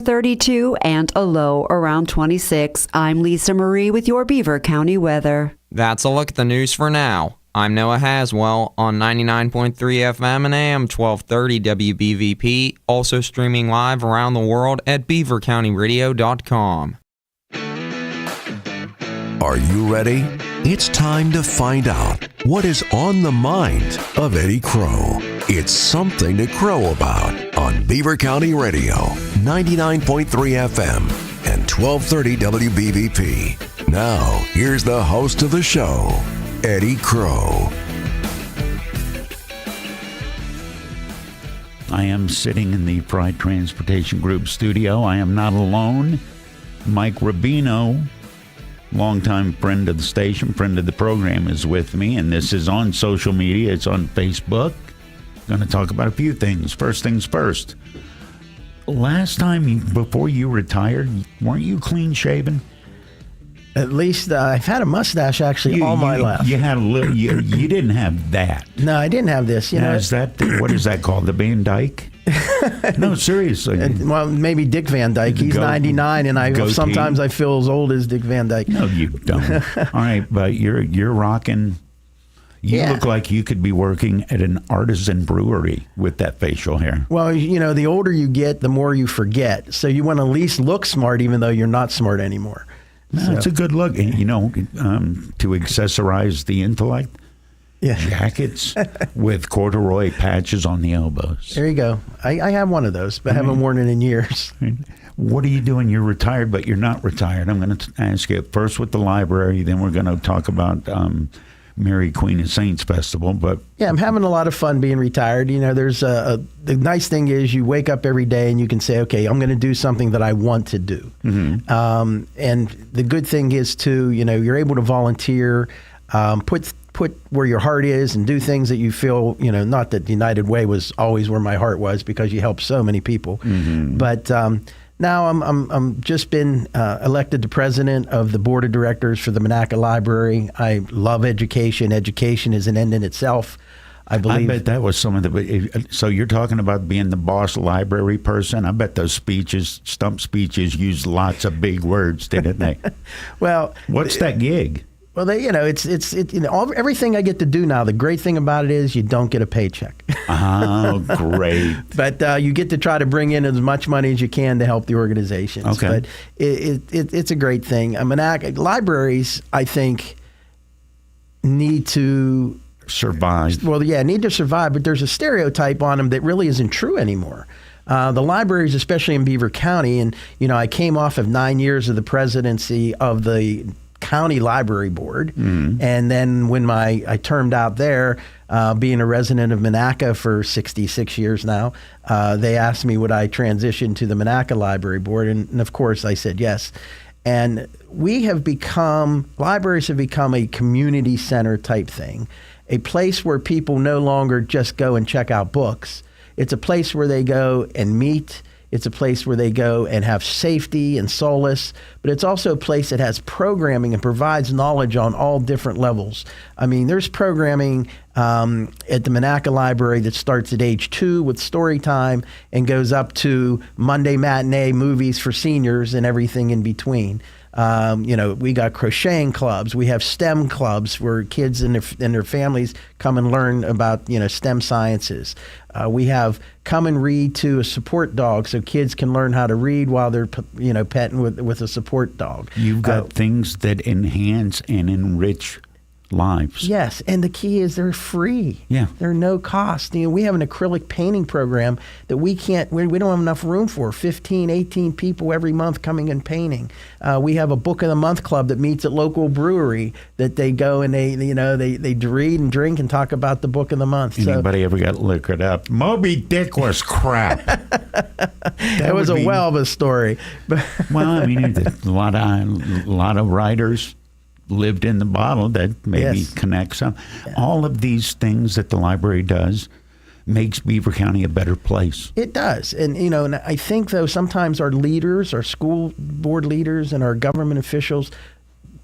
32 and a low around 26. I'm Lisa Marie with your Beaver County weather. That's a look at the news for now. I'm Noah Haswell on 99.3 FM and AM 1230 WBVP, also streaming live around the world at beavercountyradio.com. Are you ready? It's time to find out what is on the mind of Eddie Crow. It's something to crow about on Beaver County Radio, 99.3 FM and 1230 WBVP. Now, here's the host of the show, Eddie Crow. I am sitting in the Pride Transportation Group studio. I am not alone. Mike Rubino, longtime friend of the station, friend of the program, is with me, and this is on social media. It's on Facebook. Going to talk about a few things. First things first. Last time, before you retired, weren't you clean shaven? At least I've had a mustache actually all my life. You had a little. You didn't have that. No, I didn't have this. Now, is that what is that called? The Van Dyke? No, seriously. Well, maybe Dick Van Dyke. He's 99, and sometimes I feel as old as Dick Van Dyke. No, you don't. All right, but you're rocking. You look like you could be working at an artisan brewery with that facial hair. Well, the older you get, the more you forget. So you want to at least look smart, even though you're not smart anymore. No, it's a good look. And, to accessorize the intellect, jackets with corduroy patches on the elbows. There you go. I have one of those, but I haven't worn it in years. What are you doing? You're retired, but you're not retired. I'm going to ask you first with the library, then we're going to talk about Mary Queen of Saints Festival. But yeah, I'm having a lot of fun being retired. There's the nice thing is you wake up every day and you can say, okay, I'm going to do something that I want to do. Mm-hmm. And the good thing is too, you're able to volunteer, put where your heart is and do things that you feel, not that United Way was always where my heart was because you help so many people. Mm-hmm. But now I'm just been elected the president of the board of directors for the Monaca Library. I love education. Education is an end in itself. I believe. I bet that was some of the. So you're talking about being the boss library person. I bet those stump speeches, used lots of big words, didn't they? Well, what's that gig? Well, everything I get to do now. The great thing about it is you don't get a paycheck. Oh, great! But you get to try to bring in as much money as you can to help the organizations. Okay. But it's a great thing. Libraries, I think, need to survive. Well, need to survive. But there's a stereotype on them that really isn't true anymore. The libraries, especially in Beaver County, and I came off of 9 years of the presidency of the county library board. And then when I termed out there, being a resident of Monaca for 66 years now, they asked me would I transition to the Monaca library board, and of course I said yes. And libraries have become a community center type thing, a place where people no longer just go and check out books. It's a place where they go and meet. It's a place where they go and have safety and solace, but it's also a place that has programming and provides knowledge on all different levels. I mean, there's programming at the Monaca Library that starts at age 2 with story time and goes up to Monday matinee movies for seniors and everything in between. We got crocheting clubs. We have STEM clubs where kids and their families come and learn about, STEM sciences. We have come and read to a support dog so kids can learn how to read while they're, petting with a support dog. You've got things that enhance and enrich lives. Yes, and the key is they're free. Yeah. They're no cost. We have an acrylic painting program that we don't have enough room for. 15, 18 people every month coming and painting. We have a book of the month club that meets at local brewery that they go and they read and drink and talk about the book of the month. Anybody ever got liquored up? Moby Dick was crap. It was a well of a story. Well, I mean, a lot of writers lived in the bottle that maybe connects them. Yeah. All of these things that the library does makes Beaver County a better place. It does. And, and I think, though, sometimes our leaders, our school board leaders and our government officials,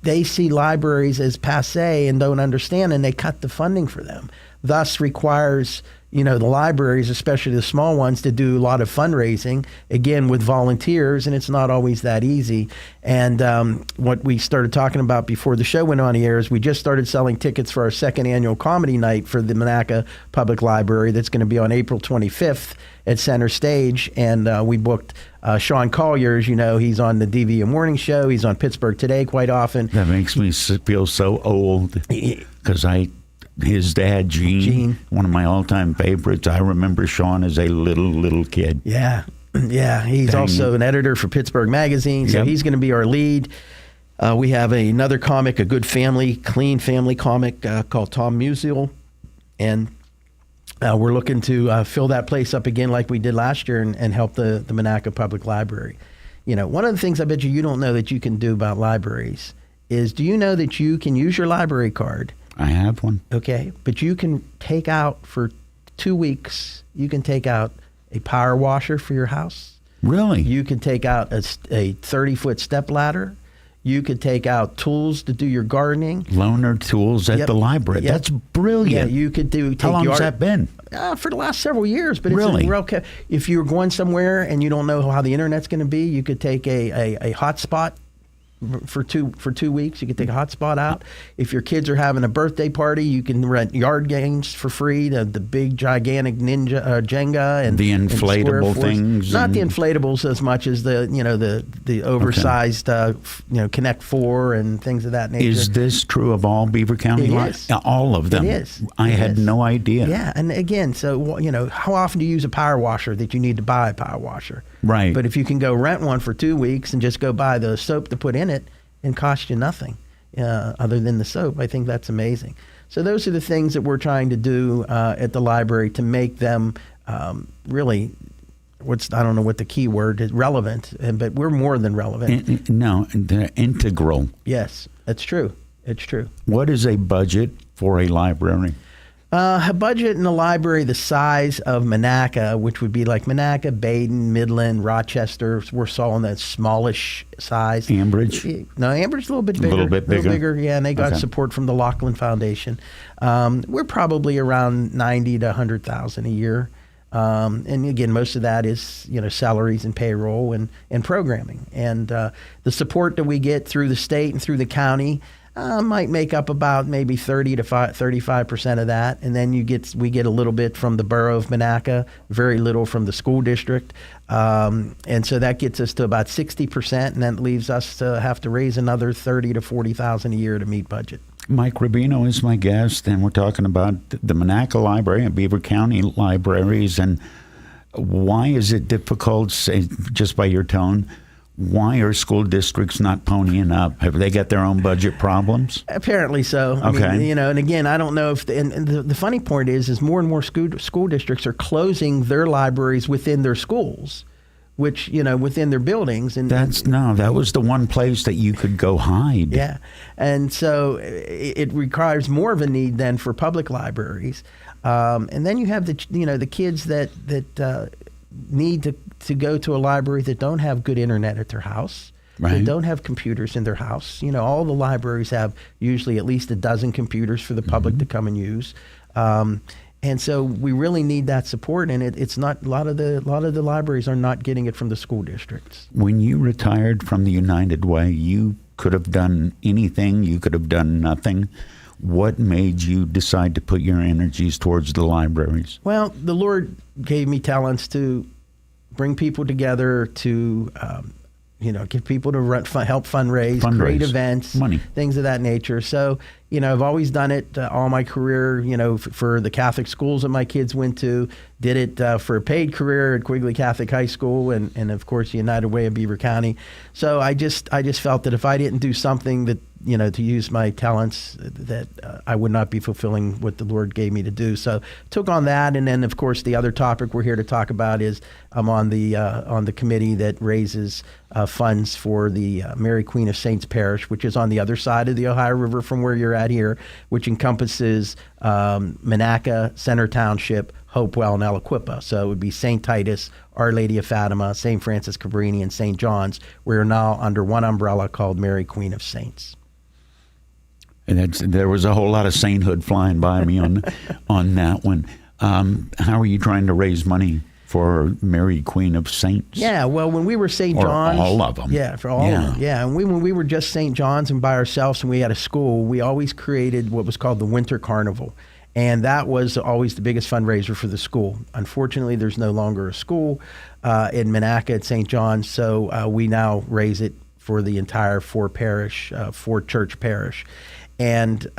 they see libraries as passé and don't understand, and they cut the funding for them. Thus requires, the libraries, especially the small ones, to do a lot of fundraising, again, with volunteers, and it's not always that easy. And what we started talking about before the show went on the air is we just started selling tickets for our second annual comedy night for the Monaca Public Library that's going to be on April 25th at Center Stage. And we booked Sean Collier. As you know, he's on the DV Morning Show. He's on Pittsburgh Today quite often. That makes me feel so old because his dad, Gene, one of my all-time favorites. I remember Sean as a little kid. Yeah. He's also an editor for Pittsburgh Magazine, so he's going to be our lead. We have another comic, a good family, clean family comic called Tom Musial, and we're looking to fill that place up again like we did last year and help the Monaca Public Library. One of the things I bet you don't know that you can do about libraries is, do you know that you can use your library card? I have one. Okay, but you can take out for 2 weeks, you can take out a power washer for your house. Really? You can take out a 30-foot step ladder. You could take out tools to do your gardening. Loaner tools at the library. Yep. That's brilliant. Yeah, you could take How long has that been? For the last several years. But really? It's real. If you're going somewhere and you don't know how the internet's going to be, you could take a hotspot for 2 weeks. You could take a hotspot out. If your kids are having a birthday party, you can rent yard games for free. The big gigantic ninja Jenga and the inflatable things. Not the inflatables as much as the oversized Connect 4 and things of that nature. Is this true of all Beaver County libraries? All of them. It is. I had no idea. Yeah, and again, so how often do you use a power washer that you need to buy a power washer? Right. But if you can go rent one for 2 weeks and just go buy the soap to put in it and cost you nothing other than the soap, I think that's amazing. So those are the things that we're trying to do at the library to make them really, I don't know what the key word is, relevant, but we're more than relevant. No, they're integral. Yes, that's true. It's true. What is a budget for a library? A budget in a library the size of Monaca, which would be like Monaca, Baden, Midland, Rochester. We're all in that smallish size. Ambridge? No, Ambridge is a little bit bigger. A little bit bigger? Yeah, and they got support from the Laughlin Foundation. We're probably around $90,000 to $100,000 a year. And again, most of that is, salaries and payroll and programming. And the support that we get through the state and through the county might make up about maybe 30 to 35% of that, and then we get a little bit from the borough of Monaca, very little from the school district, and so that gets us to about 60%, and that leaves us to have to raise another $30,000 to $40,000 a year to meet budget. Mike Rubino is my guest, and we're talking about the Monaca Library and Beaver County libraries, and why is it difficult, just by your tone? Why are school districts not ponying up? Have they got their own budget problems? Apparently so. Okay. I mean, and again, I don't know if and the funny point is more and more school districts are closing their libraries within their schools, which, within their buildings. And that was the one place that you could go hide. Yeah. And so it requires more of a need then for public libraries. And then you have the kids that need to go to a library that don't have good internet at their house, that don't have computers in their house. All the libraries have usually at least a dozen computers for the public to come and use. And so we really need that support, and it's not a lot of the libraries are not getting it from the school districts. When you retired from the United Way, you could have done anything, you could have done nothing. What made you decide to put your energies towards the libraries? Well, the Lord gave me talents to bring people together, to get people to help fundraise, create events, money, things of that nature. So, I've always done it all my career, for the Catholic schools that my kids went to, did it for a paid career at Quigley Catholic High School and of course, the United Way of Beaver County. So I just felt that if I didn't do something that, to use my talents, that I would not be fulfilling what the Lord gave me to do. So took on that. And then, of course, the other topic we're here to talk about is I'm on the committee that raises funds for the Mary Queen of Saints Parish, which is on the other side of the Ohio River from where you're at here, which encompasses Monaca, Center Township, Hopewell, and Aliquippa. So it would be St. Titus, Our Lady of Fatima, St. Francis Cabrini, and St. John's. We're now under one umbrella called Mary Queen of Saints. And there was a whole lot of sainthood flying by me on that one. How are you trying to raise money for Mary Queen of Saints? Yeah, well, when we were St. Or John's, all of them. Yeah, for all of them. Yeah, and when we were just St. John's and by ourselves, and we had a school, we always created what was called the Winter Carnival, and that was always the biggest fundraiser for the school. Unfortunately, there's no longer a school in Monaca at St. John's, so we now raise it for the entire four church parish, and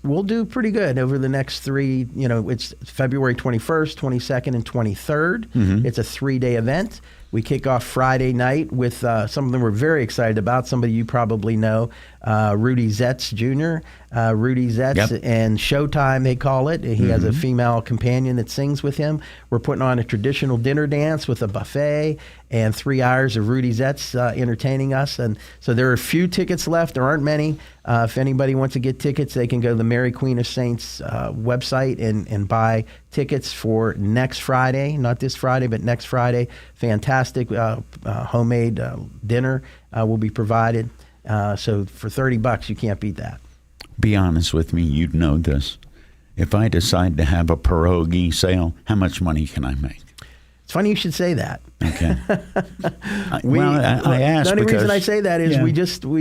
we'll do pretty good over the next three. It's February 21st, 22nd, and 23rd. It's a 3-day event. We kick off Friday night with something we're very excited about. Somebody you probably know, Rudy Zetz Jr. Rudy Zetz and Showtime, they call it. He has a female companion that sings with him. We're putting on a traditional dinner dance with a buffet and 3 hours of Rudy Zetz entertaining us. And so there are a few tickets left. There aren't many. If anybody wants to get tickets, they can go to the Mary Queen of Saints website and buy tickets for next Friday. Not this Friday, but next Friday. Fantastic homemade dinner will be provided. So for $30, you can't beat that. Be honest with me, you'd know this. If I decide to have a pierogi sale, how much money can I make? It's funny you should say that. Okay. I asked the only because reason I say that is we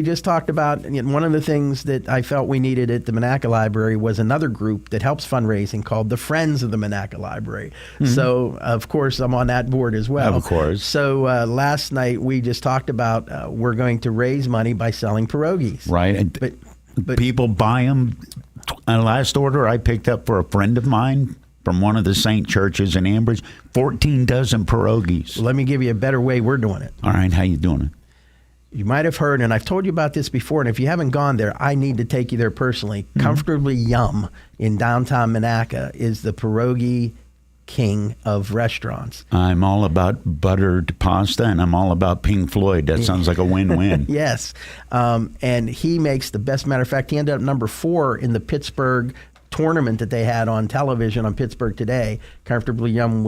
just talked about one of the things that I felt we needed at the Monaca Library was another group that helps fundraising called the Friends of the Monaca Library. So of course I'm on that board as well. Of course. So last night we just talked about we're going to raise money by selling pierogies. Right. But people buy them. Last order I picked up for a friend of mine from one of the Saint churches in Ambridge, 14 dozen pierogies. Let me give you a better way we're doing it. All right, how you doing it? You might have heard, and I've told you about this before, and if you haven't gone there, I need to take you there personally. Comfortably Yum in downtown Monaca is the pierogi king of restaurants. I'm all about buttered pasta, and I'm all about Pink Floyd. That sounds like a win-win. Yes. And he makes the best. Matter of fact, he ended up number 4 in the Pittsburgh tournament that they had on television on Pittsburgh Today. Comfortably Yum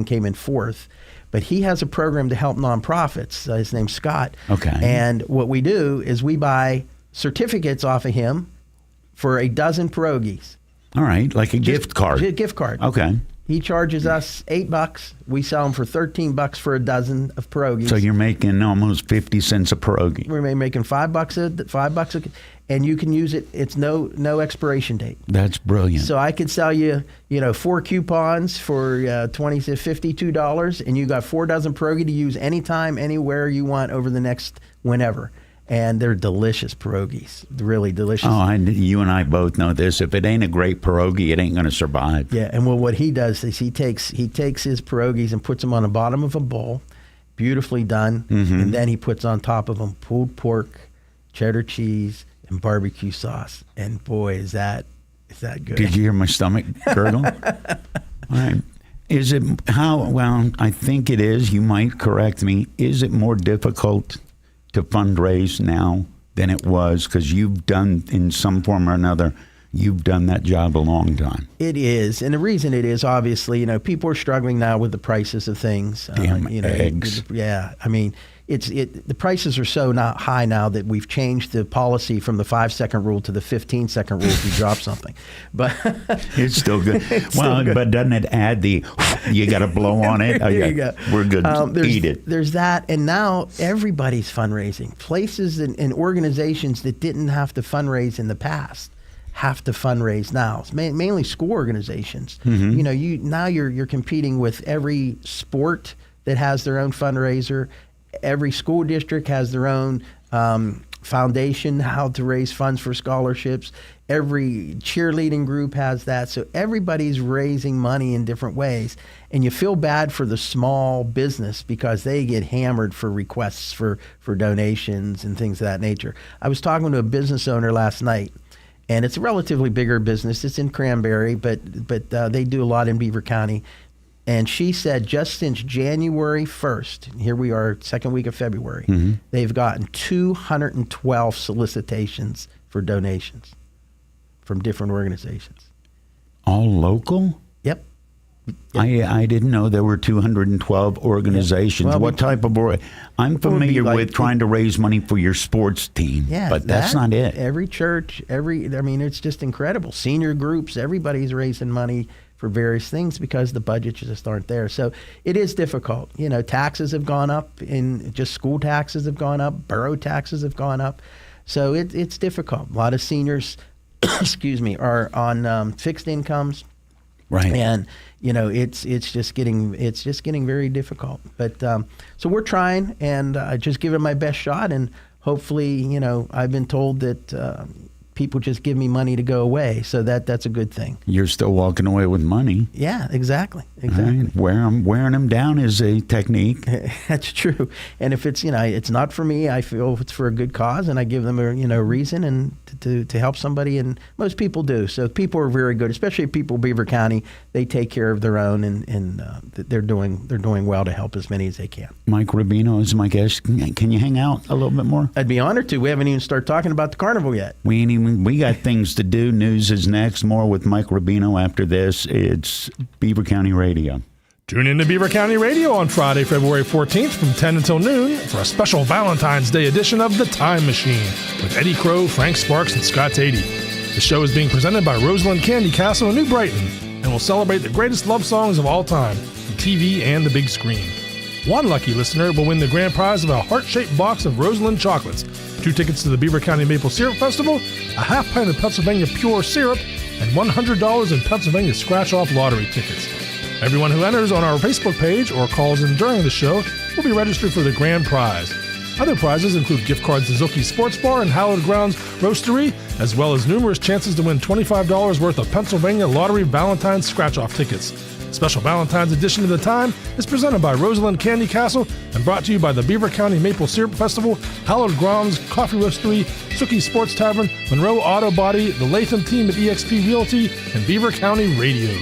came in 4th. But he has a program to help nonprofits. His name's Scott. Okay. And what we do is we buy certificates off of him for a dozen pierogies. All right, like a gift card. A gift card. Okay. He charges us $8. We sell them for $13 for a dozen of pierogies. So you're making almost 50 cents a pierogi. We're making $5 and you can use it. It's no expiration date. That's brilliant. So I could sell you, 4 coupons for $20 to $52, and you got 4 dozen pierogi to use anytime, anywhere you want over the next whenever. And they're delicious pierogies, really delicious. Oh, you and I both know this. If it ain't a great pierogi, it ain't going to survive. Yeah, and what he does is he takes his pierogies and puts them on the bottom of a bowl, beautifully done, and then he puts on top of them pulled pork, cheddar cheese, and barbecue sauce. And boy, is that good. Did you hear my stomach gurgle? All right. Is it well, I think it is. You might correct me. Is it more difficult to fundraise now than it was? Because you've done, in some form or another, you've done that job a long time. It is. And the reason it is, obviously, people are struggling now with the prices of things. Damn eggs. Yeah. I mean, the prices are so not high now that we've changed the policy from the 5-second rule to the 15-second rule if you drop something. But it's still good. But doesn't it add you got to blow on it? There you go. We're good. Eat it. There's that. And now everybody's fundraising. Places and organizations that didn't have to fundraise in the past have to fundraise now. It's mainly school organizations. You're competing with every sport that has their own fundraiser. Every school district has their own foundation, how to raise funds for scholarships. Every cheerleading group has that. So everybody's raising money in different ways. And you feel bad for the small business because they get hammered for requests for donations and things of that nature. I was talking to a business owner last night, and it's a relatively bigger business. It's in Cranberry, but they do a lot in Beaver County. And she said just since January 1st, here we are, second week of February, they've gotten 212 solicitations for donations from different organizations. All local? Yep. I didn't know there were 212 organizations. Well, what type of I'm familiar with trying to raise money for your sports team, but that's not it. Every church, it's just incredible. Senior groups, everybody's raising money for various things because the budgets just aren't there. So it is difficult. Taxes have gone up, just school taxes have gone up, borough taxes have gone up. So it's difficult. A lot of seniors, excuse me, are on fixed incomes. Right. And it's just getting very difficult. But so we're trying, and just giving my best shot, and hopefully, I've been told that people just give me money to go away, so that's a good thing. You're still walking away with money. Yeah, exactly. Right. Wearing them down is a technique. That's true. And if it's it's not for me, I feel it's for a good cause, and I give them a reason and to help somebody, and most people do. So people are very good, especially people in Beaver County. They take care of their own, and they're doing well to help as many as they can. Mike Rubino is my guest. Can you hang out a little bit more? I'd be honored to. We haven't even started talking about the carnival yet. We got things to do. News is next. More with Mike Rubino after this. It's Beaver County Radio. Tune in to Beaver County Radio on Friday, February 14th from 10 until noon for a special Valentine's Day edition of The Time Machine with Eddie Crow, Frank Sparks, and Scott Tatey. The show is being presented by Roseland Candy Castle in New Brighton and will celebrate the greatest love songs of all time from TV and the big screen. One lucky listener will win the grand prize of a heart-shaped box of Roseland chocolates, 2 tickets to the Beaver County Maple Syrup Festival, a half pint of Pennsylvania Pure Syrup, and $100 in Pennsylvania scratch-off lottery tickets. Everyone who enters on our Facebook page or calls in during the show will be registered for the grand prize. Other prizes include gift cards to Zuki Sports Bar and Hallowed Grounds Roastery, as well as numerous chances to win $25 worth of Pennsylvania Lottery Valentine's scratch-off tickets. Special Valentine's edition of The Time is presented by Roseland Candy Castle and brought to you by the Beaver County Maple Syrup Festival, Hallowed Grounds Coffee Roastery, Zuki Sports Tavern, Monroe Auto Body, the Latham Team at eXp Realty, and Beaver County Radio.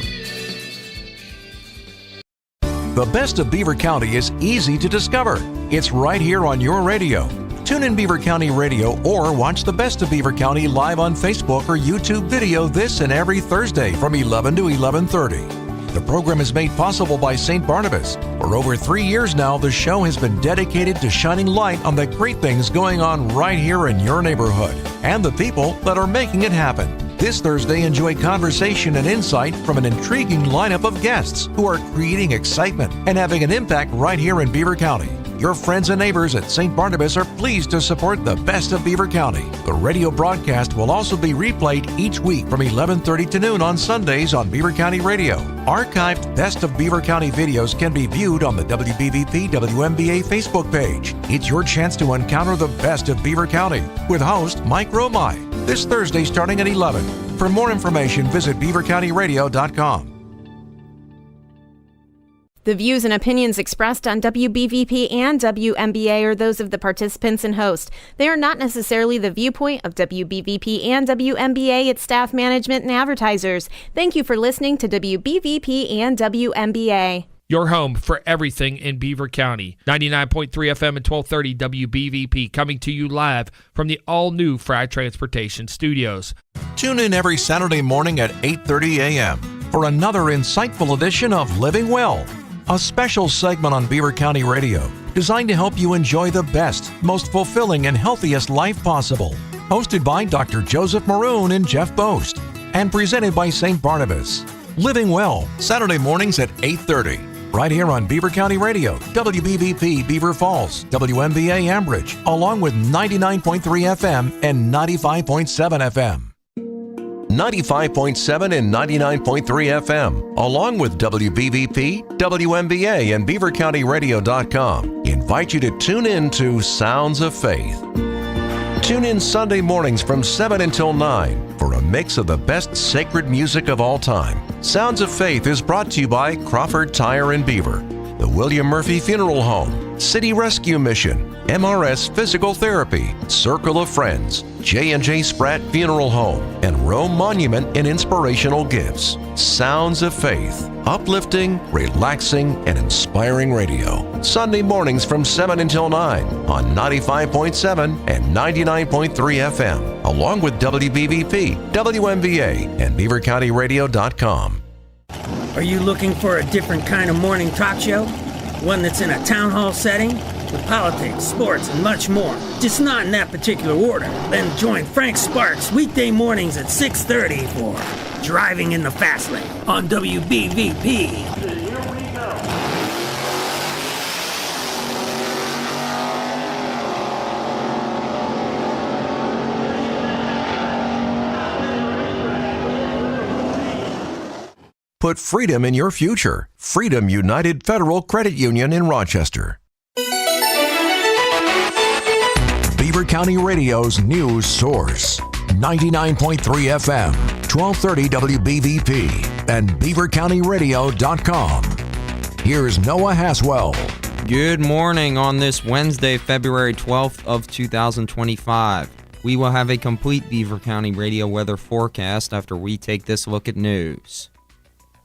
The best of Beaver County is easy to discover. It's right here on your radio. Tune in Beaver County Radio or watch the best of Beaver County live on Facebook or YouTube video this and every Thursday from 11 to 11:30. The program is made possible by St. Barnabas. For over 3 years now, the show has been dedicated to shining light on the great things going on right here in your neighborhood and the people that are making it happen. This Thursday, enjoy conversation and insight from an intriguing lineup of guests who are creating excitement and having an impact right here in Beaver County. Your friends and neighbors at St. Barnabas are pleased to support the best of Beaver County. The radio broadcast will also be replayed each week from 11:30 to noon on Sundays on Beaver County Radio. Archived Best of Beaver County videos can be viewed on the WBVP WMBA Facebook page. It's your chance to encounter the best of Beaver County with host Mike Romai this Thursday starting at 11. For more information, visit beavercountyradio.com. The views and opinions expressed on WBVP and WMBA are those of the participants and host. They are not necessarily the viewpoint of WBVP and WMBA, its staff, management, and advertisers. Thank you for listening to WBVP and WMBA. Your home for everything in Beaver County. 99.3 FM and 1230 WBVP coming to you live from the all-new Fry Transportation Studios. Tune in every Saturday morning at 8:30 a.m. for another insightful edition of Living Well, a special segment on Beaver County Radio designed to help you enjoy the best, most fulfilling, and healthiest life possible. Hosted by Dr. Joseph Maroon and Jeff Boast, and presented by St. Barnabas. Living Well, Saturday mornings at 8:30. Right here on Beaver County Radio, WBVP Beaver Falls, WMBA Ambridge, along with 99.3 FM and 95.7 FM. 95.7 and 99.3 FM, along with WBVP, WMBA, and BeaverCountyRadio.com, invite you to tune in to Sounds of Faith. Tune in Sunday mornings from 7 until 9 for a mix of the best sacred music of all time. Sounds of Faith is brought to you by Crawford Tire and Beaver, the William Murphy Funeral Home, City Rescue Mission, MRS Physical Therapy, Circle of Friends, J&J Spratt Funeral Home, and Rome Monument and Inspirational Gifts. Sounds of Faith, uplifting, relaxing, and inspiring radio. Sunday mornings from 7 until 9 on 95.7 and 99.3 FM, along with WBVP, WMBA, and BeaverCountyRadio.com. Are you looking for a different kind of morning talk show? One that's in a town hall setting? With politics, sports, and much more. Just not in that particular order. Then join Frank Sparks weekday mornings at 6:30 for driving in the fast lane on WBVP. Put freedom in your future. Freedom United Federal Credit Union in Rochester. Beaver County Radio's news source. 99.3 FM, 1230 WBVP, and beavercountyradio.com. Here's Noah Haswell. Good morning on this Wednesday, February 12th of 2025. We will have a complete Beaver County Radio weather forecast after we take this look at news.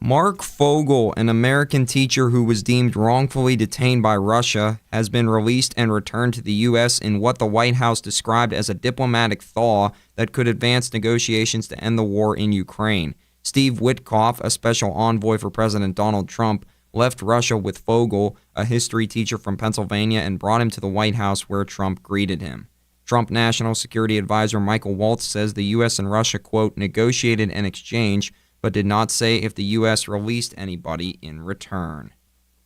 Mark Fogel, an American teacher who was deemed wrongfully detained by Russia, has been released and returned to the U.S. in what the White House described as a diplomatic thaw that could advance negotiations to end the war in Ukraine. Steve Witkoff, a special envoy for President Donald Trump, left Russia with Fogel, a history teacher from Pennsylvania, and brought him to the White House where Trump greeted him. Trump National Security Advisor Michael Waltz says the U.S. and Russia, quote, negotiated an exchange, but did not say if the U.S. released anybody in return.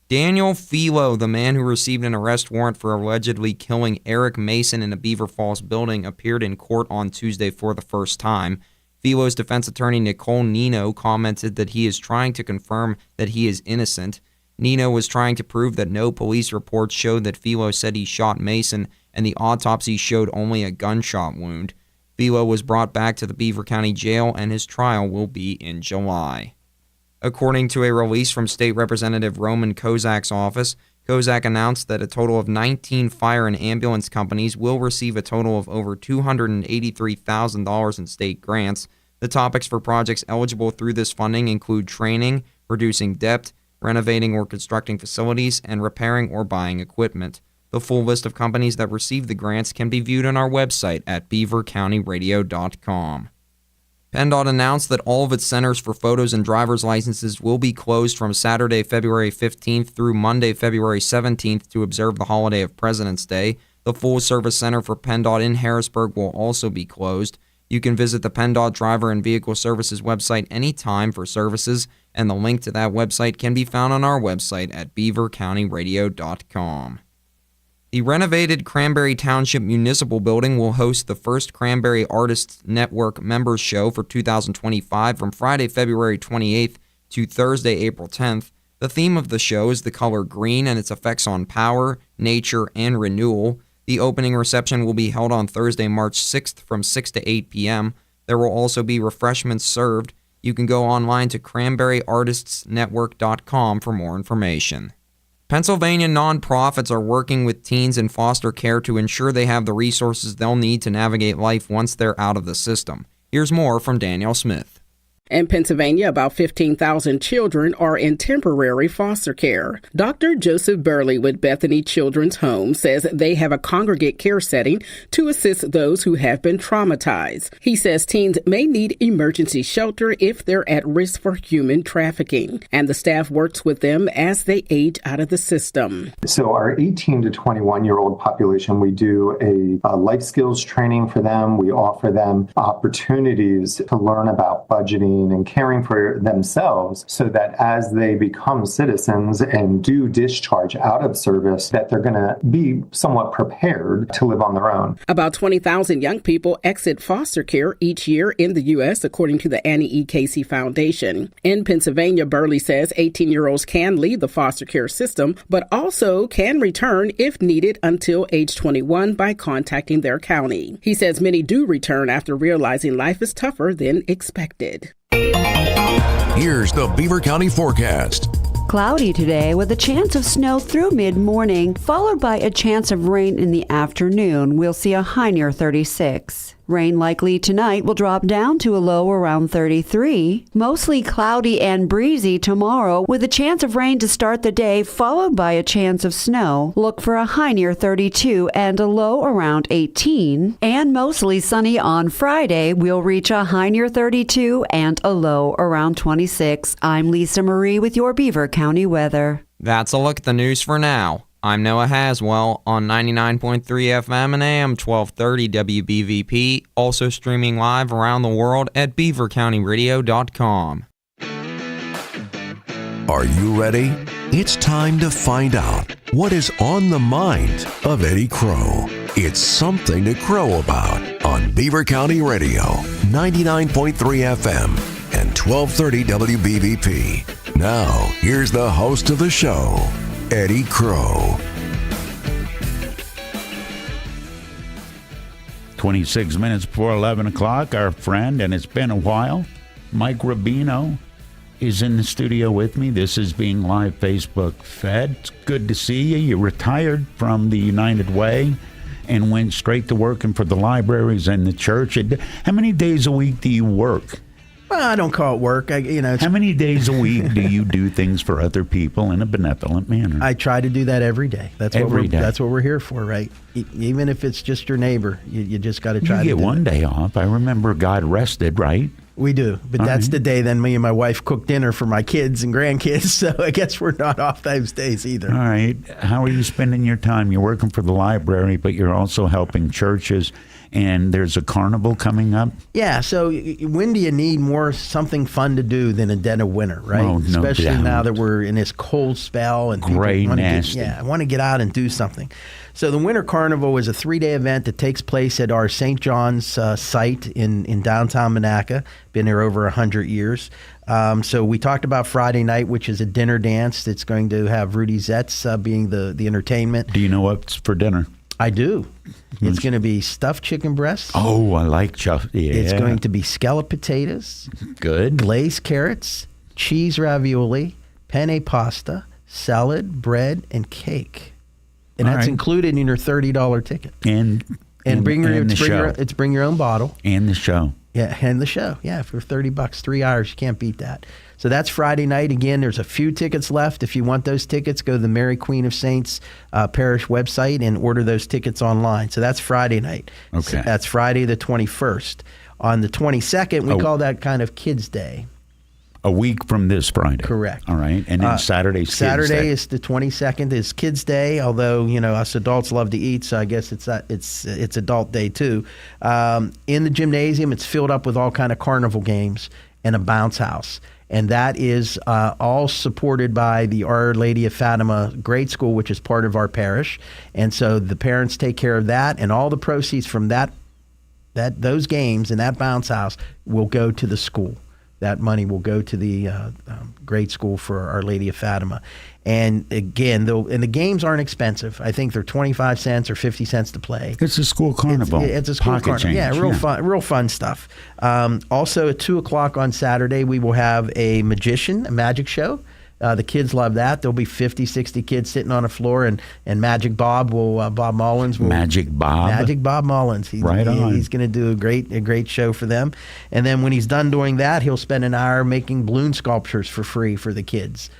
Daniel Philo, the man who received an arrest warrant for allegedly killing Eric Mason in a Beaver Falls building, appeared in court on Tuesday for the first time. Philo's defense attorney Nicole Nino commented that he is trying to confirm that he is innocent. Nino was trying to prove that no police reports showed that Philo said he shot Mason, and the autopsy showed only a gunshot wound. Philo was brought back to the Beaver County Jail, and his trial will be in July. According to a release from State Representative Roman Kozak's office, Kozak announced that a total of 19 fire and ambulance companies will receive a total of over $283,000 in state grants. The topics for projects eligible through this funding include training, reducing debt, renovating or constructing facilities, and repairing or buying equipment. The full list of companies that received the grants can be viewed on our website at beavercountyradio.com. PennDOT announced that all of its centers for photos and driver's licenses will be closed from Saturday, February 15th through Monday, February 17th to observe the holiday of President's Day. The full-service center for PennDOT in Harrisburg will also be closed. You can visit the PennDOT Driver and Vehicle Services website anytime for services, and the link to that website can be found on our website at beavercountyradio.com. The renovated Cranberry Township Municipal Building will host the first Cranberry Artists Network Members Show for 2025 from Friday, February 28th to Thursday, April 10th. The theme of the show is the color green and its effects on power, nature, and renewal. The opening reception will be held on Thursday, March 6th from 6 to 8 p.m. There will also be refreshments served. You can go online to cranberryartistsnetwork.com for more information. Pennsylvania nonprofits are working with teens in foster care to ensure they have the resources they'll need to navigate life once they're out of the system. Here's more from Danielle Smith. In Pennsylvania, about 15,000 children are in temporary foster care. Dr. Joseph Burley with Bethany Children's Home says they have a congregate care setting to assist those who have been traumatized. He says teens may need emergency shelter if they're at risk for human trafficking, and the staff works with them as they age out of the system. So our 18 to 21-year-old population, we do a life skills training for them. We offer them opportunities to learn about budgeting and caring for themselves so that as they become citizens and do discharge out of service, that they're going to be somewhat prepared to live on their own. About 20,000 young people exit foster care each year in the U.S., according to the Annie E. Casey Foundation. In Pennsylvania, Burley says 18-year-olds can leave the foster care system, but also can return if needed until age 21 by contacting their county. He says many do return after realizing life is tougher than expected. Here's the Beaver County forecast. Cloudy today with a chance of snow through mid-morning, followed by a chance of rain in the afternoon. We'll see a high near 36. Rain likely tonight will drop down to a low around 33. Mostly cloudy and breezy tomorrow with a chance of rain to start the day, followed by a chance of snow. Look for a high near 32 and a low around 18. And mostly sunny on Friday. We'll reach a high near 32 and a low around 26. I'm Lisa Marie with your Beaver County weather. That's a look at the news for now. I'm Noah Haswell on 99.3 FM and AM 1230 WBVP, also streaming live around the world at beavercountyradio.com. Are you ready? It's time to find out what is on the mind of Eddie Crow. It's something to crow about on Beaver County Radio, 99.3 FM and 1230 WBVP. Now, here's the host of the show, Eddie Crow. 26 minutes before 11 o'clock, our friend, and it's been a while, Mike Rubino, is in the studio with me. This is being live Facebook fed. It's good to see you. You retired from the United Way and went straight to working for the libraries and the church. How many days a week do you work? Well, I don't call it work. How many days a week do you do things for other people in a benevolent manner? I try to do that every day. That's what we're here for, right? Even if it's just your neighbor, you just got to try to do it. You get one day off. I remember God rested, right? We do, but that's the day then me and my wife cook dinner for my kids and grandkids, so I guess we're not off those days either. All right. How are you spending your time? You're working for the library, but you're also helping churches, and there's a carnival coming up? Yeah, so when do you need something fun to do than a dead of winter, right? Oh, no Especially doubt. now that we're in this cold spell and Gray, nasty. I want to get out and do something. So the Winter Carnival is a 3-day event that takes place at our St. John's site in downtown Monaca. Been there over 100 years. So we talked about Friday night, which is a dinner dance that's going to have Rudy Zetz being the entertainment. Do you know what's for dinner? I do. It's going to be stuffed chicken breasts. Oh, I like chuff. Yeah. It's going to be scalloped potatoes. Good. Glazed carrots, cheese ravioli, penne pasta, salad, bread, and cake. And that's included in your $30 ticket. And bring your show. Bring your own bottle. And the show. Yeah, and the show. Yeah, for $30, 3 hours, you can't beat that. So that's Friday night. Again, there's a few tickets left. If you want those tickets, go to the Mary Queen of Saints Parish website and order those tickets online. So that's Friday night. Okay. So that's Friday the 21st. On the 22nd, we call that kind of Kids Day. A week from this Friday. Correct. All right. And then Saturday's Kids Day. Saturday is the 22nd is Kids Day, although, us adults love to eat, so I guess it's adult day too. In the gymnasium, it's filled up with all kind of carnival games and a bounce house. And that is all supported by the Our Lady of Fatima grade school, which is part of our parish. And so the parents take care of that, and all the proceeds from those games and that bounce house will go to the school. That money will go to the grade school for Our Lady of Fatima. And again, the games aren't expensive. I think they're 25 cents or 50 cents to play. It's a school carnival. It's a school carnival. Change. Yeah, real fun stuff. Also at 2 o'clock on Saturday, we will have a magic show. The kids love that. There'll be 50, 60 kids sitting on a floor, and Magic Bob Mullins will. Magic Bob Mullins. He's going to do a great show for them. And then when he's done doing that, he'll spend an hour making balloon sculptures for free for the kids.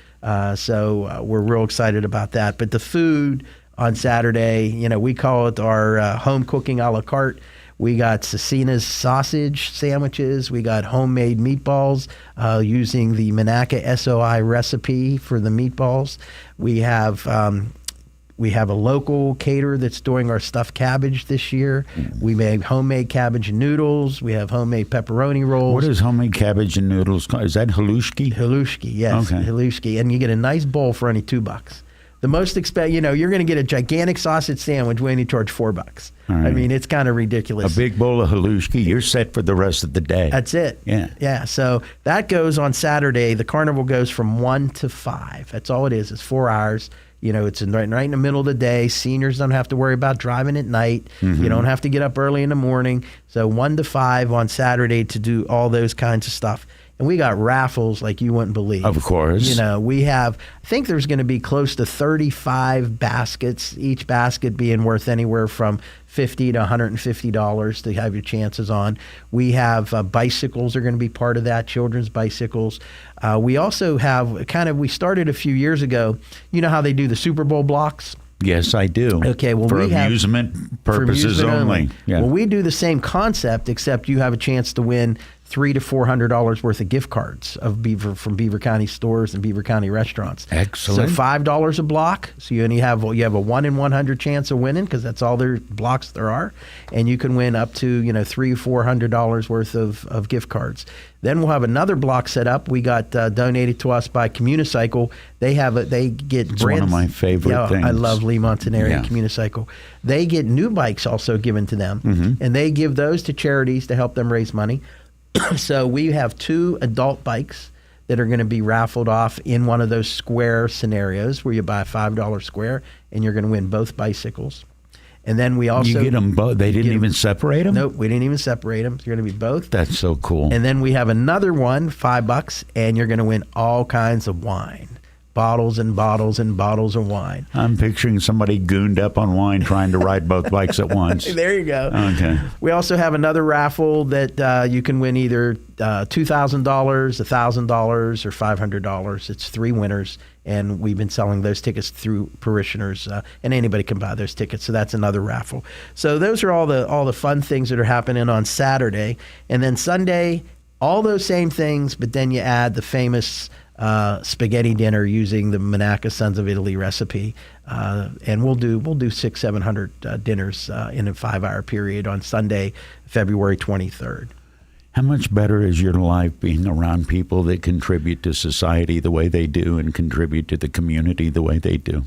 So we're real excited about that. But the food on Saturday, we call it our home cooking a la carte. We got Cecina's sausage sandwiches. We got homemade meatballs using the Monaca SOI recipe for the meatballs. We have a local caterer that's doing our stuffed cabbage this year. We made homemade cabbage and noodles. We have homemade pepperoni rolls. What is homemade cabbage and noodles called? Is that halushki? Halushki, yes. Okay. Halushki. And you get a nice bowl for only $2. The most you're going to get a gigantic sausage sandwich when you charge $4. Right. I mean, it's kind of ridiculous. A big bowl of halushki, you're set for the rest of the day. That's it. Yeah. So that goes on Saturday. The carnival goes from 1 to 5. That's all it is. It's 4 hours. It's right in the middle of the day. Seniors don't have to worry about driving at night. Mm-hmm. You don't have to get up early in the morning. So 1 to 5 on Saturday to do all those kinds of stuff. And we got raffles like you wouldn't believe. Of course. We have, I think there's going to be close to 35 baskets, each basket being worth anywhere from $50 to $150 to have your chances on. We have bicycles are going to be part of that, children's bicycles. We also have we started a few years ago. You know how they do the Super Bowl blocks? Yes, I do. Okay, well, for amusement purposes only. Yeah. Well, we do the same concept, except you have a chance to win $300 to $400 worth of gift cards from Beaver County stores and Beaver County restaurants. Excellent. So $5 a block. So you have a 1 in 100 chance of winning, because that's all their blocks there are, and you can win up to $300 or $400 worth of gift cards. Then we'll have another block set up. We got donated to us by Communicycle. They get it's one of my favorite things. I love Lee Montanari and Communicycle. They get new bikes also given to them, and they give those to charities to help them raise money. So we have 2 adult bikes that are going to be raffled off in one of those square scenarios where you buy a $5 square and you're going to win both bicycles. And then we also... You get them both? They didn't even separate them? Nope, we didn't even separate them. You're going to be both. That's so cool. And then we have another one, $5, and you're going to win all kinds of wine. Bottles and bottles and bottles of wine. I'm picturing somebody gooned up on wine trying to ride both bikes at once. There you go. Okay. We also have another raffle that you can win either $2,000, $1,000, or $500. It's 3 winners, and we've been selling those tickets through parishioners, and anybody can buy those tickets. So that's another raffle. So those are all the fun things that are happening on Saturday, and then Sunday, all those same things, but then you add the famous spaghetti dinner using the Monaca Sons of Italy recipe, and we'll do 600-700 dinners in a 5-hour period on Sunday, February 23rd. How much better is your life being around people that contribute to society the way they do and contribute to the community the way they do?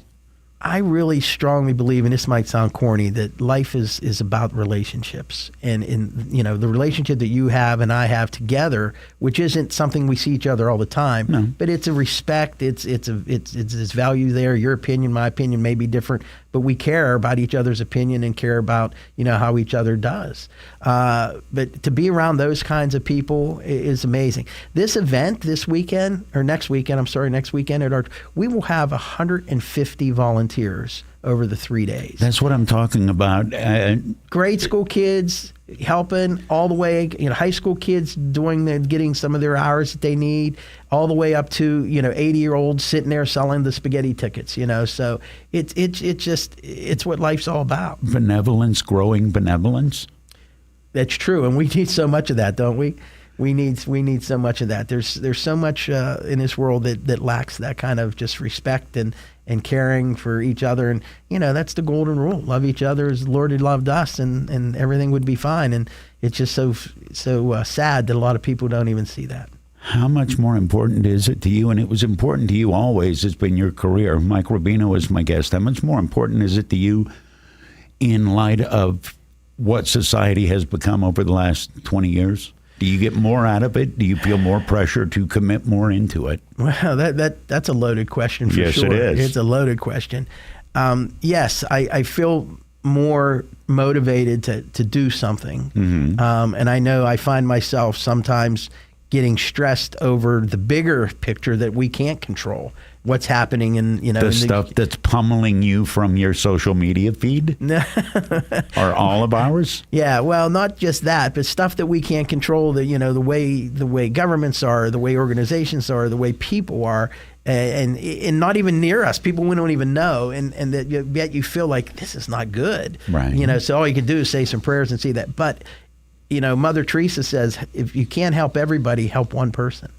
I really strongly believe, and this might sound corny, that life is about relationships, and the relationship that you have and I have together, which isn't something we see each other all the time, but it's a respect, it's value there. Your opinion, my opinion may be different, but we care about each other's opinion and care about how each other does. But to be around those kinds of people is amazing. This event next weekend at our, we will have 150 volunteers over the 3 days. That's what I'm talking about. Grade school kids helping all the way, high school kids getting some of their hours that they need, all the way up to 80-year-olds sitting there selling the spaghetti tickets. So it's what life's all about. Benevolence, growing benevolence. That's true, and we need so much of that, don't we? We need so much of that. There's so much in this world that lacks that kind of just respect and caring for each other, and that's the golden rule: love each other as the Lord had loved us, and everything would be fine. And it's just so sad that a lot of people don't even see that. How much more important is it to you? And it was important to you always. It's been your career. Mike Rubino is my guest. How much more important is it to you in light of what society has become over the last 20 years? Do you get more out of it? Do you feel more pressure to commit more into it? Well, that's a loaded question for sure. Yes, it is. It's a loaded question. Yes, I feel more motivated to do something. And I know I find myself sometimes getting stressed over the bigger picture that we can't control. What's happening in the stuff that's pummeling you from your social media feed? Or all of ours? Yeah, well, not just that, but stuff that we can't control. The way governments are, the way organizations are, the way people are, and not even near us. People we don't even know, and that yet you feel like this is not good. Right. So all you can do is say some prayers and see that. But Mother Teresa says, if you can't help everybody, help one person.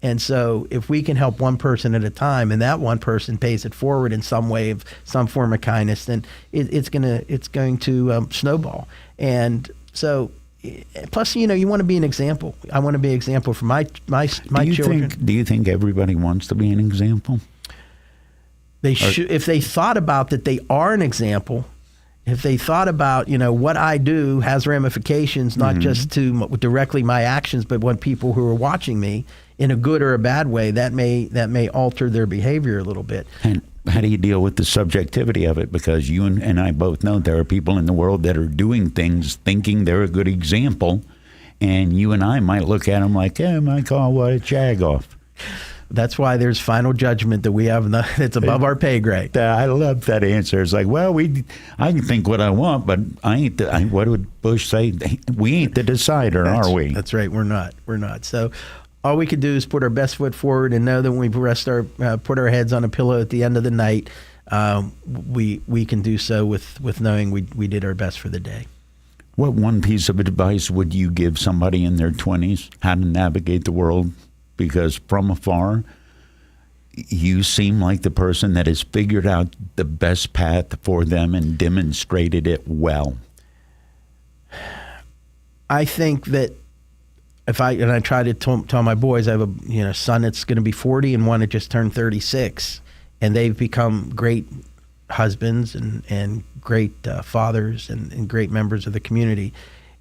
And so if we can help one person at a time, and that one person pays it forward in some way, of some form of kindness, then it's going to snowball. And so, plus, you want to be an example. I want to be an example for my children. Do you think everybody wants to be an example? They should, if they thought about that they are an example. If they thought about, what I do has ramifications, not just to directly my actions, but what people who are watching me in a good or a bad way, that may alter their behavior a little bit. And how do you deal with the subjectivity of it? Because you and I both know there are people in the world that are doing things thinking they're a good example, and you and I might look at them like, Michael, what a jag-off. That's why there's final judgment that we have that's above our pay grade. I love that answer. It's like, well, I can think what I want, but I ain't. What would Bush say? We ain't the decider, are we? That's right. We're not. So all we can do is put our best foot forward and know that when we put our heads on a pillow at the end of the night, we can do so with knowing we did our best for the day. What one piece of advice would you give somebody in their 20s how to navigate the world? Because from afar, you seem like the person that has figured out the best path for them and demonstrated it well. I think that I try to tell my boys, I have a son that's going to be 40 and one that just turned 36, and they've become great husbands and great fathers and great members of the community,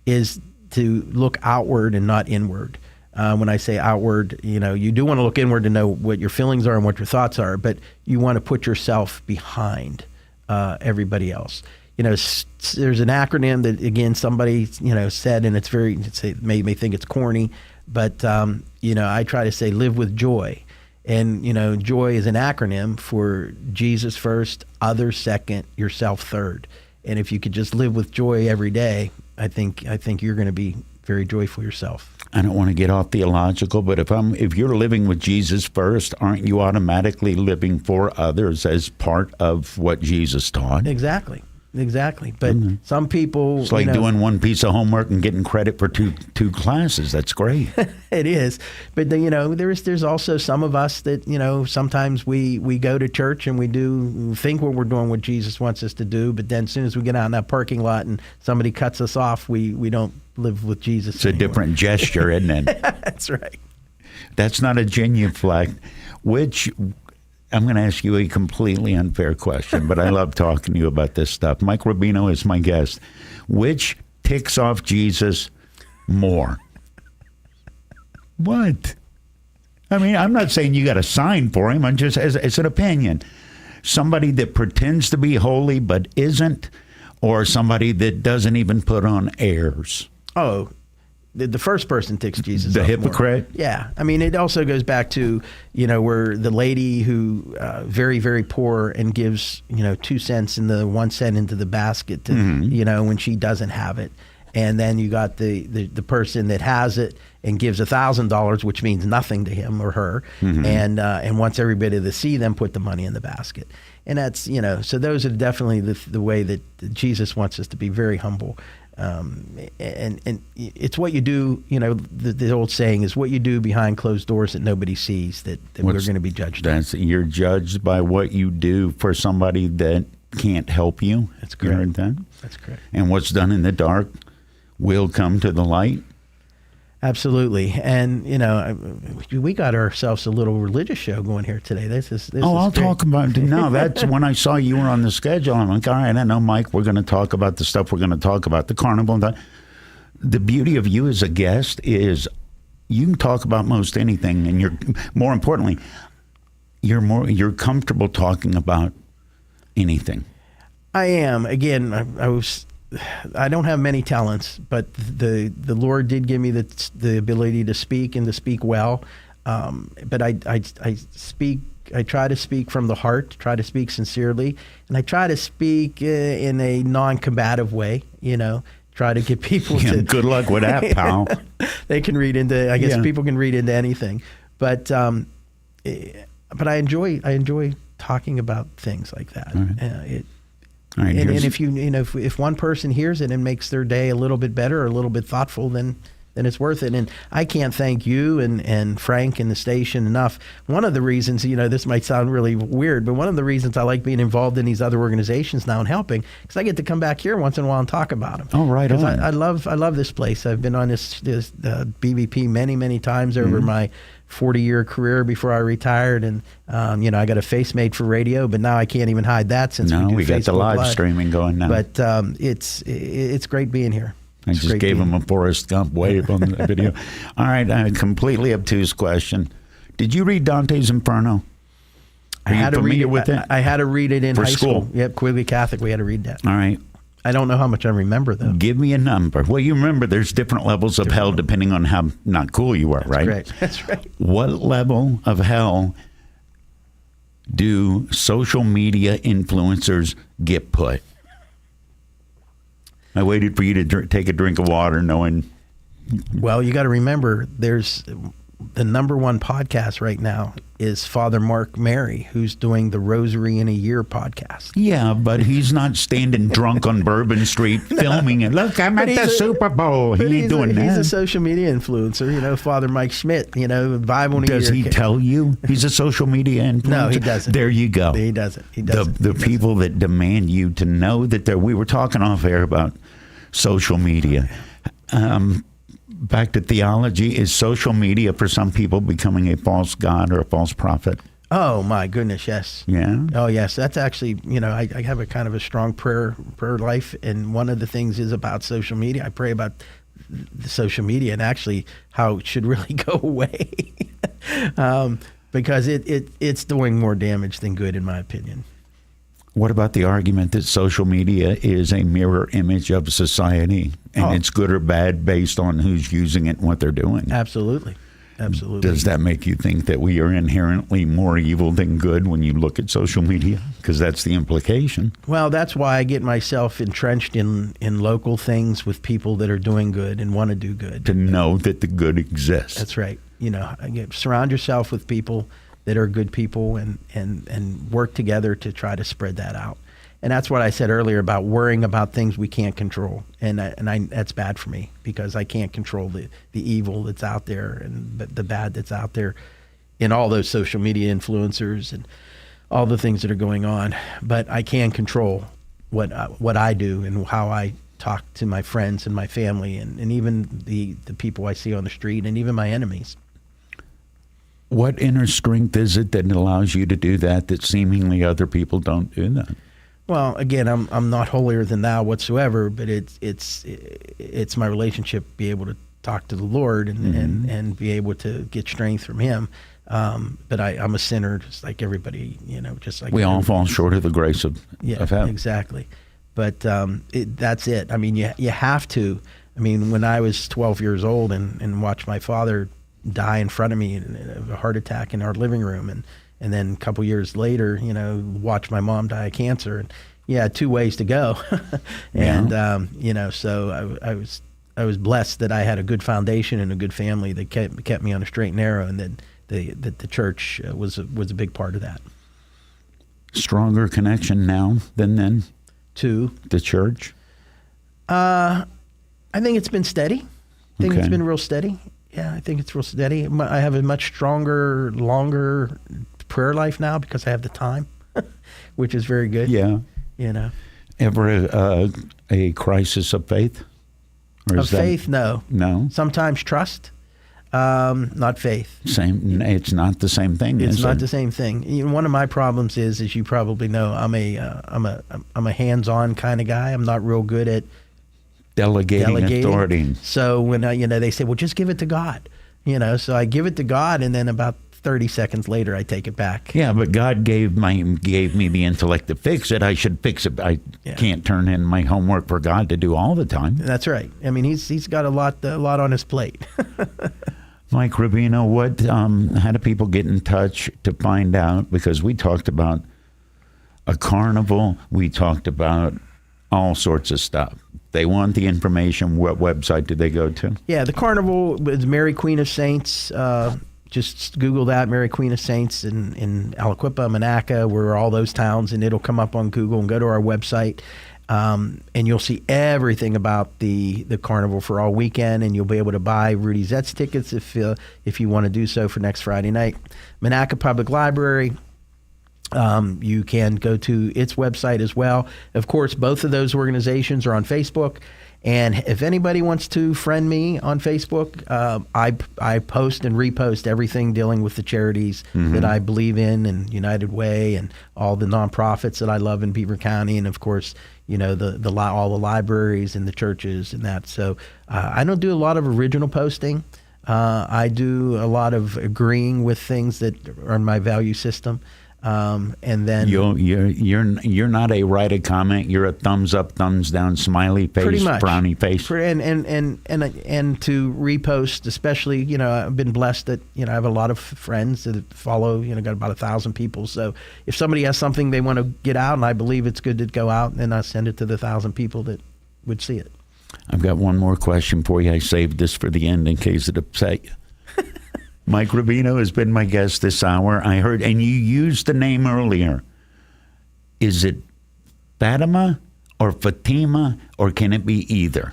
is to look outward and not inward. When I say outward, you do want to look inward to know what your feelings are and what your thoughts are, but you want to put yourself behind everybody else. There's an acronym that, again, somebody, said, and it may think it's corny, but, I try to say live with joy. And, joy is an acronym for Jesus first, others second, yourself third. And if you could just live with joy every day, I think you're going to be very joyful yourself. I don't want to get off theological, but if you're living with Jesus first, aren't you automatically living for others as part of what Jesus taught? Exactly. But some people... It's like doing one piece of homework and getting credit for two classes. That's great. It is. But, there's also some of us that, sometimes we go to church and we think what we're doing what Jesus wants us to do, but then as soon as we get out in that parking lot and somebody cuts us off, we don't live with Jesus It's anymore. A different gesture, isn't it? That's right. That's not a genuflect, which... I'm going to ask you a completely unfair question, but I love talking to you about this stuff. Mike Rubino is my guest. Which ticks off Jesus more? What? I mean, I'm not saying you got a sign for him. I'm just, it's an opinion. Somebody that pretends to be holy but isn't, or somebody that doesn't even put on airs? Oh, the first person ticks Jesus off. The more. hypocrite? Yeah. I mean, it also goes back to, where the lady who very, very poor and gives, 2 cents and the 1 cent into the basket to, when she doesn't have it. And then you got the person that has it and gives $1,000, which means nothing to him or her, and wants everybody to see them put the money in the basket. And that's, so those are definitely the way that Jesus wants us to be, very humble. And it's what you do, the old saying is what you do behind closed doors that nobody sees, that we're going to be judged on. You're judged by what you do for somebody that can't help you. That's correct. You heard that? That's correct. And what's done in the dark will come to the light. Absolutely. And, we got ourselves a little religious show going here today. I'll talk about it. No, that's when I saw you were on the schedule. I'm like, all right, I know, Mike, we're going to talk about the stuff we're going to talk about, the carnival. The beauty of you as a guest is you can talk about most anything. And more importantly, you're comfortable talking about anything. I am. Again, I don't have many talents, but the Lord did give me the ability to speak and to speak well. But I speak. I try to speak from the heart, try to speak sincerely, and I try to speak in a non-combative way. Try to get people to. Good luck with that, pal. They can read into. I guess people can read into anything, but I enjoy talking about things like that. Right. And if if one person hears it and makes their day a little bit better or a little bit thoughtful, then it's worth it. And I can't thank you and Frank and the station enough. One of the reasons, this might sound really weird, but one of the reasons I like being involved in these other organizations now and helping, because I get to come back here once in a while and talk about them. Oh, right on. I love this place. I've been on this BVP many times over my 40-year career before I retired, and I got a face made for radio, but now I can't even hide that since we got the live Live. Streaming going now. But it's great being here. I just gave him a Forrest Gump wave on the video. All right, a completely obtuse question. Did you read Dante's Inferno? I had to read it with it? I had to read it in high school. Yep, Quigley Catholic. We had to read that. All right. I don't know how much I remember, though. Give me a number. Well, you remember there's different levels of hell depending on how not cool you are, right? That's right. What level of hell do social media influencers get put? I waited for you to take a drink of water knowing... Well, you got to remember, the number one podcast right now is Father Mark Mary, who's doing the Rosary in a Year podcast. Yeah, but he's not standing drunk on Bourbon Street filming it. Look, I'm at the Super Bowl. He ain't doing that. He's a social media influencer, Father Mike Schmidt, Bible in a Year. Does he tell you he's a social media influencer? No, he doesn't. There you go. He doesn't. He doesn't. The people that demand you to know that we were talking off air about social media. Back to theology, is social media for some people becoming a false god or a false prophet? Oh my goodness, yes. Yeah. Oh yes, that's actually, I have a kind of a strong prayer life, and one of the things is about social media. I pray about the social media and actually how it should really go away, because it's doing more damage than good, in my opinion. What about the argument that social media is a mirror image of society, and it's good or bad based on who's using it and what they're doing? Absolutely. Absolutely. Does that make you think that we are inherently more evil than good when you look at social media? Because that's the implication. Well, that's why I get myself entrenched in local things with people that are doing good and want to do good. To know that the good exists. That's right. Surround yourself with people that are good people and work together to try to spread that out. And that's what I said earlier about worrying about things we can't control. And that's bad for me, because I can't control the evil that's out there and the bad that's out there in all those social media influencers and all the things that are going on. But I can control what I do and how I talk to my friends and my family and even the people I see on the street and even my enemies. What inner strength is it that allows you to do that seemingly other people don't do that? Well, again, I'm not holier than thou whatsoever, but it's my relationship, be able to talk to the Lord and be able to get strength from Him. But I'm a sinner, just like everybody, just like we all fall short of the grace of heaven. Exactly. But that's it. I mean, you have to. I mean, when I was 12 years old and watched my father die in front of me of a heart attack in our living room, and then a couple years later, watch my mom die of cancer, and 2 ways to go. And so I was blessed that I had a good foundation and a good family that kept me on a straight and narrow, and that the church was a big part of that. Stronger connection now than then to the church? I think it's been steady. I think it's been real steady. Yeah, I think it's real steady. I have a much stronger, longer prayer life now because I have the time, which is very good. Yeah. Ever a crisis of faith? Of faith, no. No? Sometimes trust, not faith. Same. It's not the same thing. It's not the same thing. One of my problems is, as you probably know, I'm a hands-on kind of guy. I'm not real good at delegating authority. So when they say, well, just give it to God, so I give it to God, and then about 30 seconds later I take it back. Yeah, but God gave me the intellect to fix it. I should fix it. I can't turn in my homework for God to do all the time. That's right. I mean, he's got a lot on his plate. Mike Rubino, how do people get in touch to find out? Because we talked about a carnival. We talked about all sorts of stuff. They want the information. What website do they go to? Yeah, the carnival is Mary Queen of Saints. Just Google that, Mary Queen of Saints in Aliquippa, Monaca, where all those towns, and it'll come up on Google, and go to our website. And you'll see everything about the carnival for all weekend, and you'll be able to buy Rudy Zet's tickets if you want to do so for next Friday night. Monaca Public Library. You can go to its website as well. Of course, both of those organizations are on Facebook. And if anybody wants to friend me on Facebook, I post and repost everything dealing with the charities that I believe in, and United Way, and all the nonprofits that I love in Beaver County, and of course, all the libraries and the churches and that. So I don't do a lot of original posting. I do a lot of agreeing with things that are in my value system. And then you're not a write a comment. You're a thumbs up, thumbs down, smiley face, pretty much. Brownie face, and to repost, especially. I've been blessed that I have a lot of friends that follow. Got about 1,000 people. So if somebody has something they want to get out, and I believe it's good to go out, then I send it to the 1,000 people that would see it. I've got one more question for you. I saved this for the end in case it upset you. Mike Rubino has been my guest this hour. I heard, and you used the name earlier. Is it Fatima or Fatima, or can it be either?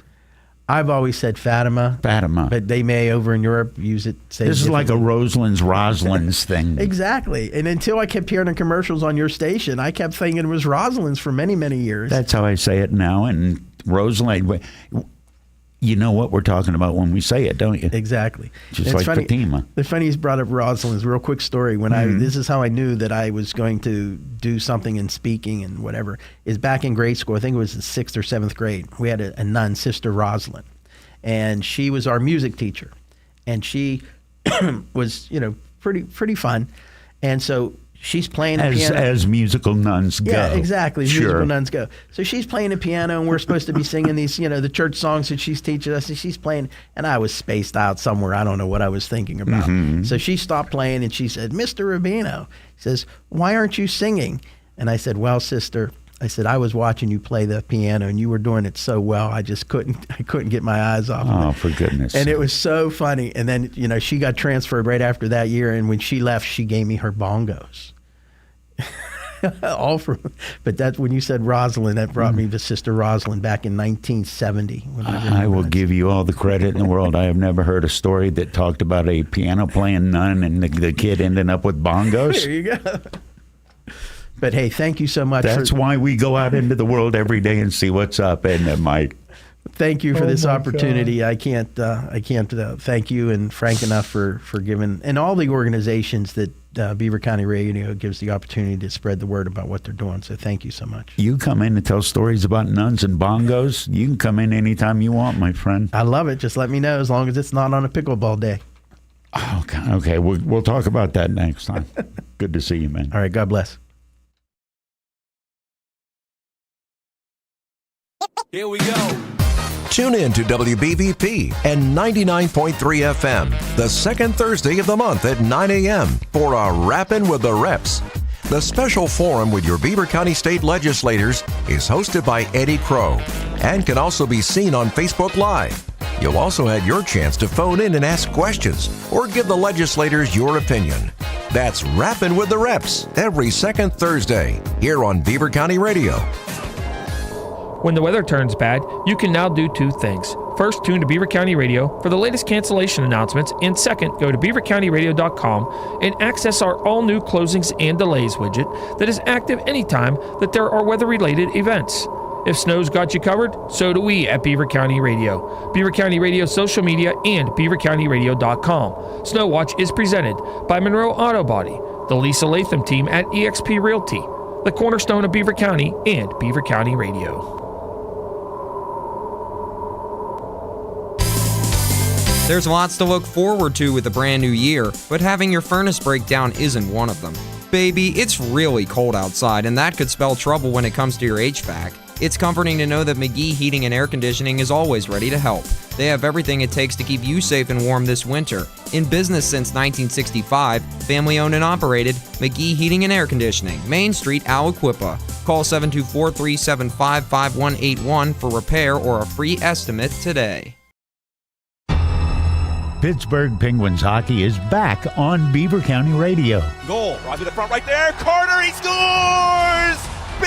I've always said Fatima. Fatima. But they may, over in Europe, use it. Say this is like a Rosalind's thing. Exactly. And until I kept hearing the commercials on your station, I kept thinking it was Rosalind's for many, many years. That's how I say it now. And Rosalind, you know what we're talking about when we say it, don't you? Exactly. Just like funny, Fatima. The funny you brought up Rosalind's. Real quick story. When this is how I knew that I was going to do something in speaking and whatever, is back in grade school. I think it was the 6th or 7th grade. We had a nun, Sister Rosalind. And she was our music teacher. And she was, pretty fun. And so she's playing the piano. As musical nuns go. Yeah, exactly. Sure. Musical nuns go. So she's playing the piano, and we're supposed to be singing these, the church songs that she's teaching us. And she's playing, and I was spaced out somewhere. I don't know what I was thinking about. Mm-hmm. So she stopped playing, and she said, "Mr. Rubino," she says, "why aren't you singing?" And I said, "Well, sister," I said, "I was watching you play the piano, and you were doing it so well. I just couldn't get my eyes off of it." Oh, for goodness. And it was so funny. And then, she got transferred right after that year. And when she left, she gave me her bongos. But that's when you said Rosalind, that brought me to Sister Rosalind back in 1970. I will give you all the credit in the world. I have never heard a story that talked about a piano playing nun and the kid ending up with bongos. There you go. But hey, thank you so much. That's why we go out into the world every day and see what's up, isn't it, Mike? Thank you for this opportunity. God. I can't thank you and Frank enough for giving, and all the organizations that Beaver County Radio gives the opportunity to spread the word about what they're doing. So thank you so much. You come in and tell stories about nuns and bongos. You can come in anytime you want, my friend. I love it. Just let me know, as long as it's not on a pickleball day. Oh, God. Okay. We'll talk about that next time. Good to see you, man. All right. God bless. Here we go. Tune in to WBVP and 99.3 FM the second Thursday of the month at 9 a.m. for a Rappin' with the Reps. The special forum with your Beaver County State legislators is hosted by Eddie Crow and can also be seen on Facebook Live. You'll also have your chance to phone in and ask questions or give the legislators your opinion. That's Rappin' with the Reps every second Thursday here on Beaver County Radio. When the weather turns bad, you can now do two things. First, tune to Beaver County Radio for the latest cancellation announcements, and second, go to beavercountyradio.com and access our all-new closings and delays widget that is active anytime that there are weather-related events. If snow's got you covered, so do we at Beaver County Radio. Beaver County Radio social media and beavercountyradio.com. Snow Watch is presented by Monroe Auto Body, the Lisa Latham team at eXp Realty, the cornerstone of Beaver County, and Beaver County Radio. There's lots to look forward to with the brand new year, but having your furnace break down isn't one of them. Baby, it's really cold outside, and that could spell trouble when it comes to your HVAC. It's comforting to know that McGee Heating and Air Conditioning is always ready to help. They have everything it takes to keep you safe and warm this winter. In business since 1965, family owned and operated, McGee Heating and Air Conditioning, Main Street, Aliquippa. Call 724-375-5181 for repair or a free estimate today. Pittsburgh Penguins hockey is back on Beaver County Radio. Goal. Right to the front right there. Carter, he scores!